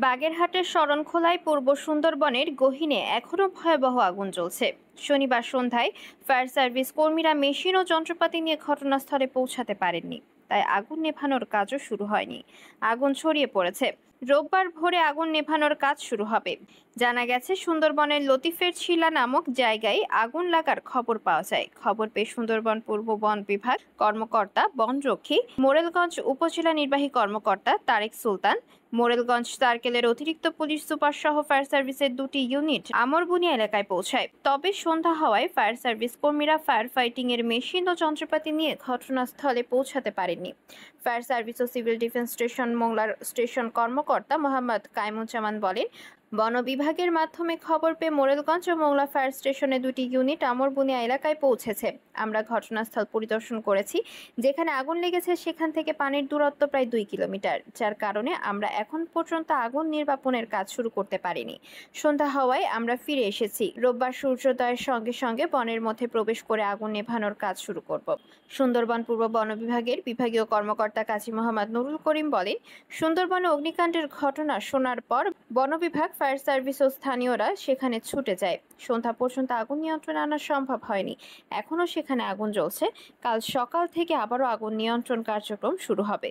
বাগেরহাটের শরণখোলায় পূর্ব সুন্দরবনের গহীনে এখনও ভয়াবহ আগুন জ্বলছে। শনিবার সন্ধ্যায় ফায়ার সার্ভিস কর্মীরা মেশিন ও যন্ত্রপাতি নিয়ে ঘটনাস্থলে পৌঁছাতে পারেননি, তাই আগুন নেভানোর কাজও শুরু হয়নি। আগুন ছড়িয়ে পড়েছে। রোববার ভোরে আগুন নেভানোর কাজ শুরু হবে। জানা গেছে, সুন্দরবনের লতিফের ছিলা নামক জায়গায় আগুন লাগার খবর পাওয়া যায়। খবর পেয়ে সুন্দরবন পূর্ব বন বিভাগ কর্মকর্তা বনরক্ষী, মোরেলগঞ্জ উপজেলা নির্বাহী কর্মকর্তা তারেক সুলতান, মোরেলগঞ্জ সার্কেলের অতিরিক্ত পুলিশ সুপার সহ ফায়ার সার্ভিসের 2টি ইউনিট আমরবুনিয়া এলাকায় পৌঁছায়। তবে সন্ধ্যা হওয়ায় ফায়ার সার্ভিস কর্মীরা ফায়ার ফাইটিং এর মেশিন ও যন্ত্রপাতি নিয়ে ঘটনাস্থলে পৌঁছাতে পারেননি। ফায়ার সার্ভিস ও সিভিল ডিফেন্স স্টেশন মোংলার স্টেশন কর্মকর্তা মোহাম্মদ কাইমুজ্জামান বলেন, বন বিভাগের মাধ্যমে খবর পেয়ে মোরেলগঞ্জ ও মোংলা ফায়ার স্টেশনে 2টি ইউনিট আমরবুনিয়া এলাকায় পৌঁছেছে। আমরা ঘটনাস্থল পরিদর্শন করেছি। যেখানে আগুন লেগেছে সেখান থেকে পানির দূরত্ব প্রায় 2 কিলোমিটার, যার কারণে আমরা এখন পর্যন্ত আগুন নির্বাপনের কাজ শুরু করতে পারিনি। সন্ধ্যা হওয়ায় আমরা ফিরে এসেছি। রোববার সূর্যোদয়ের সঙ্গে সঙ্গে বনের মধ্যে প্রবেশ করে আগুন নেভানোর কাজ শুরু করব। সুন্দরবন পূর্ব বন বিভাগের বিভাগীয় কর্মকর্তা কাজী মোহাম্মদ নুরুল করিম বলেন, সুন্দরবনে অগ্নিকাণ্ডের ঘটনা শোনার পর বন বিভাগ, ফায়ার সার্ভিস ও স্থানীয়রা সেখানে ছুটে যায়। সন্ধ্যা পর্যন্ত আগুন নিয়ন্ত্রণে আনা সম্ভব হয়নি। এখনও সেখানে আগুন জ্বলছে। কাল সকাল থেকে আবারও আগুন নিয়ন্ত্রণ কার্যক্রম শুরু হবে।